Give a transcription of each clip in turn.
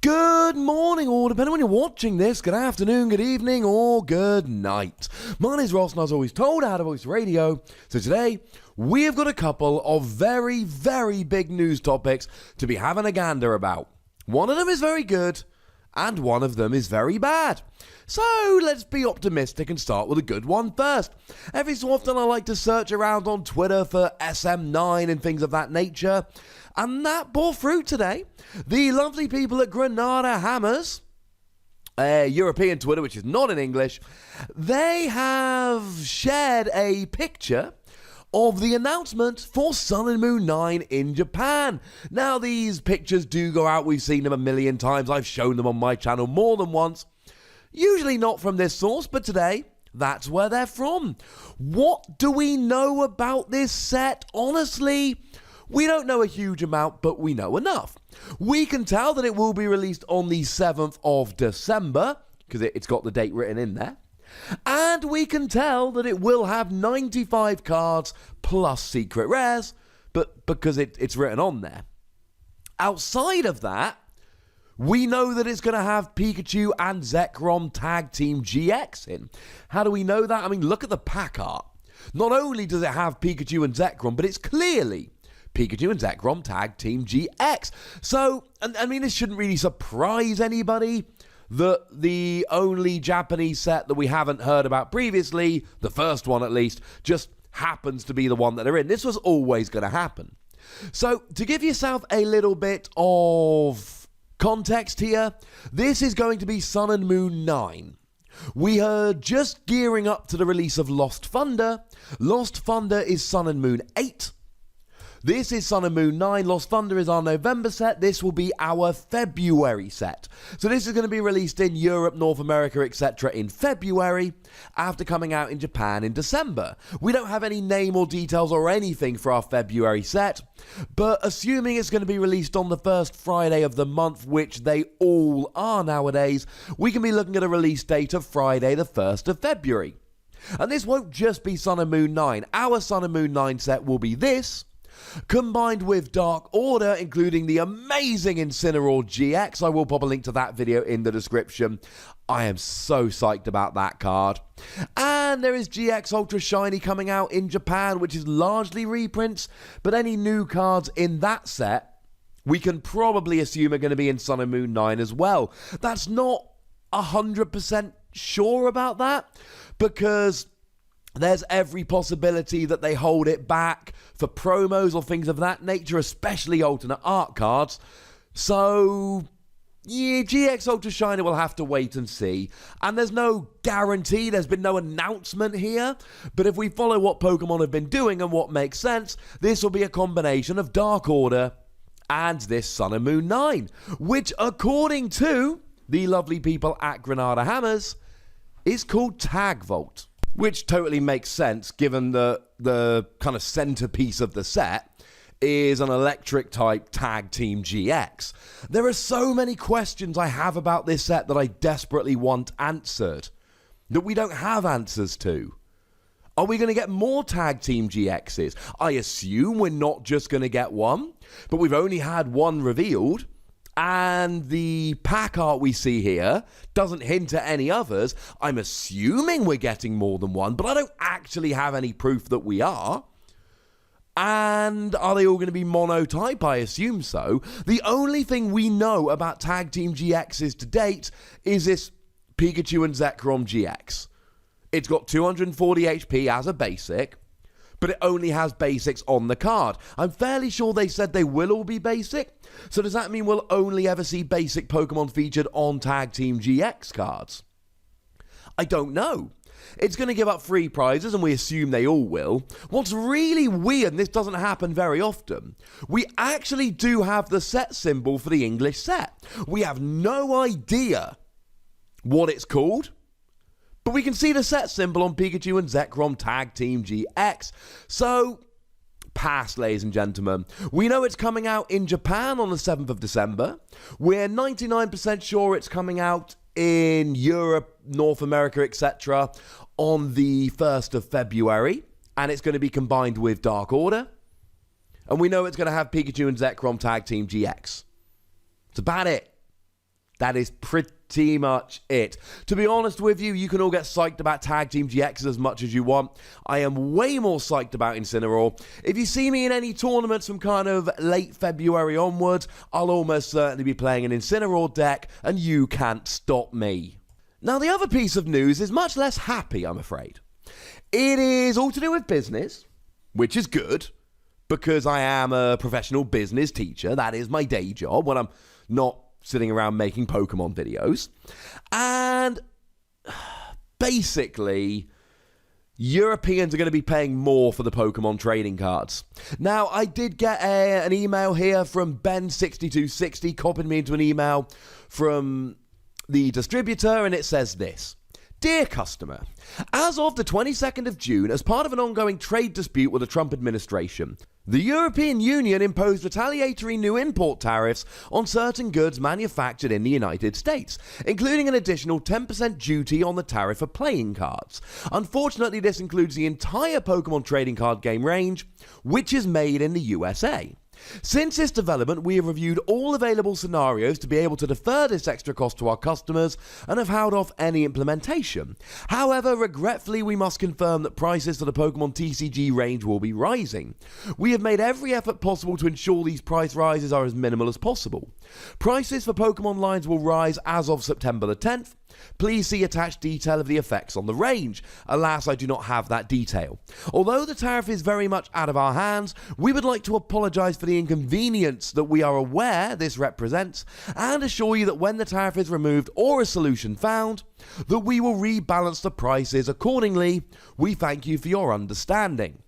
Good morning, or depending on when you're watching this, good afternoon, good evening, or good night. My name is Ross, and as always told, How to Voice Radio. So today, we have got a couple of very, very big news topics to be having a gander about. One of them is very good, and one of them is very bad. So let's be optimistic and start with a good one first. Every so often I like to search around on Twitter for SM9 and things of that nature, and that bore fruit today. The lovely people at Granada Hammers, European Twitter, which is not in English, they have shared a picture of the announcement for Sun and Moon 9 in Japan. Now, these pictures do go out. We've seen them a million times. I've shown them on my channel more than once. Usually not from this source, but today, that's where they're from. What do we know about this set? Honestly, we don't know a huge amount, but we know enough. We can tell that it will be released on the 7th of December, because it's got the date written in there. And we can tell that it will have 95 cards plus secret rares, but because it's written on there. Outside of that, we know that it's going to have Pikachu and Zekrom Tag Team GX in. How do we know that? I mean, look at the pack art. Not only does it have Pikachu and Zekrom, but it's clearly Pikachu and Zekrom Tag Team GX. So, I mean, this shouldn't really surprise anybody that the only Japanese set that we haven't heard about previously, the first one at least, just happens to be the one that they're in. This was always going to happen. So, to give yourself a little bit of context here, this is going to be Sun and Moon 9. We are just gearing up to the release of Lost Thunder. Lost Thunder is Sun and Moon 8. This is Sun and Moon 9. Lost Thunder is our November set. This will be our February set. So this is going to be released in Europe, North America, etc. in February, after coming out in Japan in December. We don't have any name or details or anything for our February set, but assuming it's going to be released on the first Friday of the month, which they all are nowadays, we can be looking at a release date of Friday the 1st of February. And this won't just be Sun and Moon 9. Our Sun and Moon 9 set will be this, combined with Dark Order, including the amazing Incineroar GX. I will pop a link to that video in the description. I am so psyched about that card. And there is GX Ultra Shiny coming out in Japan, which is largely reprints, but any new cards in that set, we can probably assume are going to be in Sun and Moon 9 as well. That's not 100% sure about that, because there's every possibility that they hold it back for promos or things of that nature, especially alternate art cards. So, yeah, GX Ultra Shiny will have to wait and see. And there's no guarantee, there's been no announcement here. But if we follow what Pokemon have been doing and what makes sense, this will be a combination of Dark Order and this Sun and Moon 9, which, according to the lovely people at Granada Hammers, is called Tag Vault. Which totally makes sense, given the kind of centerpiece of the set is an electric type Tag Team GX. There are so many questions I have about this set that I desperately want answered, that we don't have answers to. Are we going to get more Tag Team GXs? I assume we're not just going to get one, but we've only had one revealed. And the pack art we see here doesn't hint at any others. I'm assuming we're getting more than one, but I don't actually have any proof that we are. And are they all going to be monotype? I assume so. The only thing we know about Tag Team GXs to date is this Pikachu and Zekrom GX. It's got 240 HP as a basic, but it only has basics on the card. I'm fairly sure they said they will all be basic. So does that mean we'll only ever see basic Pokemon featured on Tag Team GX cards? I don't know. It's going to give up free prizes, and we assume they all will. What's really weird, and this doesn't happen very often, we actually do have the set symbol for the English set. We have no idea what it's called, but we can see the set symbol on Pikachu and Zekrom Tag Team GX. So, pass, ladies and gentlemen. We know it's coming out in Japan on the 7th of December. We're 99% sure it's coming out in Europe, North America, etc. on the 1st of February. And it's going to be combined with Dark Order. And we know it's going to have Pikachu and Zekrom Tag Team GX. That's about it. That is pretty much it. To be honest with you, you can all get psyched about Tag Team GX as much as you want. I am way more psyched about Incineroar. If you see me in any tournaments from kind of late February onwards, I'll almost certainly be playing an Incineroar deck, and you can't stop me. Now, the other piece of news is much less happy, I'm afraid. It is all to do with business, which is good, because I am a professional business teacher. That is my day job when I'm not sitting around making Pokemon videos. And basically, Europeans are going to be paying more for the Pokemon trading cards. Now, I did get an email here from Ben6260, copied me into an email from the distributor, and it says this. Dear customer, as of the 22nd of June, as part of an ongoing trade dispute with the Trump administration, the European Union imposed retaliatory new import tariffs on certain goods manufactured in the United States, including an additional 10% duty on the tariff for playing cards. Unfortunately, this includes the entire Pokemon trading card game range, which is made in the USA. Since this development, we have reviewed all available scenarios to be able to defer this extra cost to our customers and have held off any implementation. However, regretfully, we must confirm that prices for the Pokemon TCG range will be rising. We have made every effort possible to ensure these price rises are as minimal as possible. Prices for Pokemon lines will rise as of September the 10th. Please see attached detail of the effects on the range. Alas, I do not have that detail. Although the tariff is very much out of our hands, we would like to apologise for the inconvenience that we are aware this represents, and assure you that when the tariff is removed or a solution found, that we will rebalance the prices accordingly. We thank you for your understanding.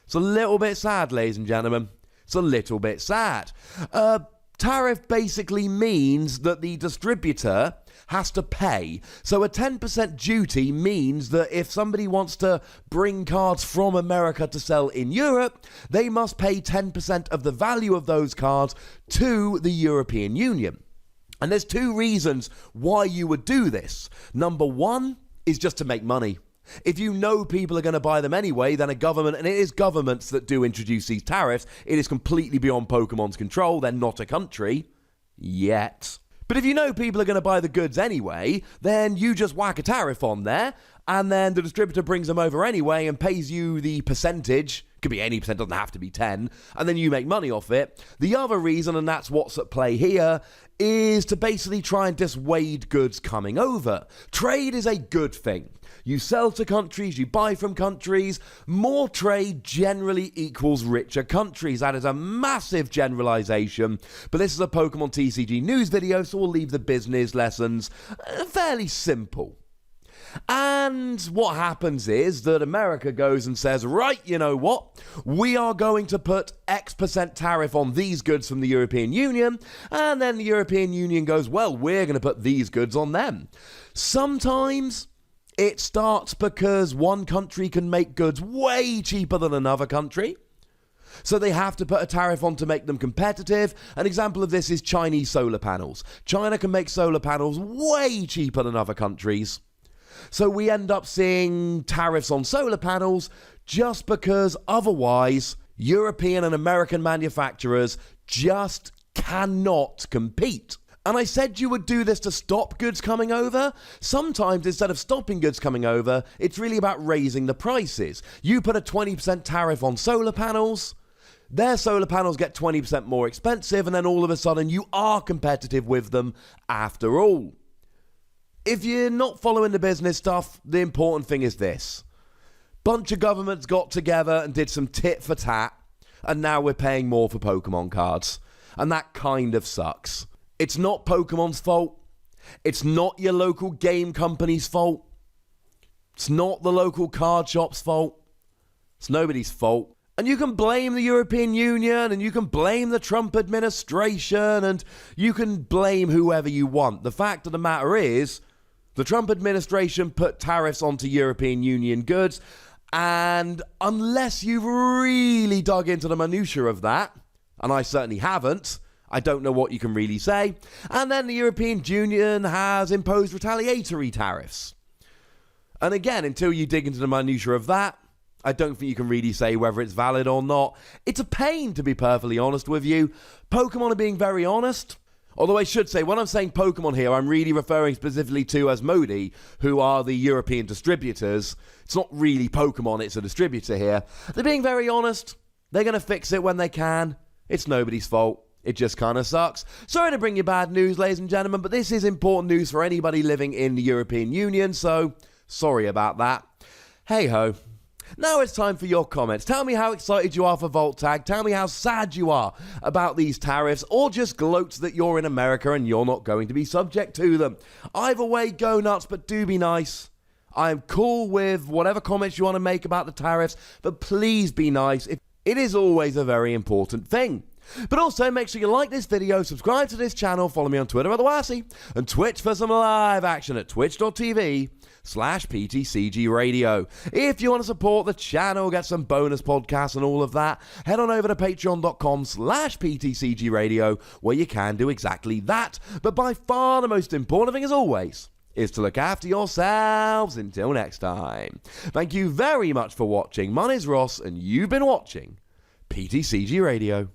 It's a little bit sad, ladies and gentlemen. It's a little bit sad. Tariff basically means that the distributor has to pay. So a 10% duty means that if somebody wants to bring cards from America to sell in Europe, they must pay 10% of the value of those cards to the European Union. And there's two reasons why you would do this. Number one is just to make money. If you know people are going to buy them anyway, then a government, and it is governments that do introduce these tariffs, it is completely beyond Pokemon's control. They're not a country. Yet. But if you know people are going to buy the goods anyway, then you just whack a tariff on there, and then the distributor brings them over anyway and pays you the percentage. Could be any percent, doesn't have to be 10, and then you make money off it. The other reason, and that's what's at play here, is to basically try and dissuade goods coming over. Trade is a good thing. You sell to countries, you buy from countries. More trade generally equals richer countries. That is a massive generalization, but this is a Pokemon TCG news video, so we'll leave the business lessons fairly simple. And what happens is that America goes and says, right, you know what? We are going to put X% tariff on these goods from the European Union. And then the European Union goes, well, we're going to put these goods on them. Sometimes it starts because one country can make goods way cheaper than another country. So they have to put a tariff on to make them competitive. An example of this is Chinese solar panels. China can make solar panels way cheaper than other countries. So we end up seeing tariffs on solar panels just because otherwise European and American manufacturers just cannot compete. And I said you would do this to stop goods coming over. Sometimes instead of stopping goods coming over, it's really about raising the prices. You put a 20% tariff on solar panels, their solar panels get 20% more expensive, and then all of a sudden you are competitive with them after all. If you're not following the business stuff, the important thing is this. Bunch of governments got together and did some tit for tat, and now we're paying more for Pokemon cards. And that kind of sucks. It's not Pokemon's fault. It's not your local game company's fault. It's not the local card shop's fault. It's nobody's fault. And you can blame the European Union, and you can blame the Trump administration, and you can blame whoever you want. The fact of the matter is, the Trump administration put tariffs onto European Union goods, and unless you've really dug into the minutiae of that, and I certainly haven't, I don't know what you can really say. And then the European Union has imposed retaliatory tariffs. And again, until you dig into the minutiae of that, I don't think you can really say whether it's valid or not. It's a pain, to be perfectly honest with you. Pokemon are being very honest. Although I should say, when I'm saying Pokemon here, I'm really referring specifically to Asmodee, who are the European distributors. It's not really Pokemon, it's a distributor here. They're being very honest. They're going to fix it when they can. It's nobody's fault. It just kind of sucks. Sorry to bring you bad news, ladies and gentlemen, but this is important news for anybody living in the European Union, so sorry about that. Hey-ho. Now it's time for your comments. Tell me how excited you are for Voltag. Tell me how sad you are about these tariffs, or just gloat that you're in America and you're not going to be subject to them. Either way, go nuts, but do be nice. I'm cool with whatever comments you want to make about the tariffs, but please be nice. It is always a very important thing. But also, make sure you like this video, subscribe to this channel, follow me on Twitter at thewassy, and Twitch for some live action at twitch.tv/PTCGRadio. If you want to support the channel, get some bonus podcasts and all of that, head on over to patreon.com/PTCGRadio, where you can do exactly that. But by far the most important thing, as always, is to look after yourselves. Until next time. Thank you very much for watching. My name's Ross, and you've been watching PTCG Radio.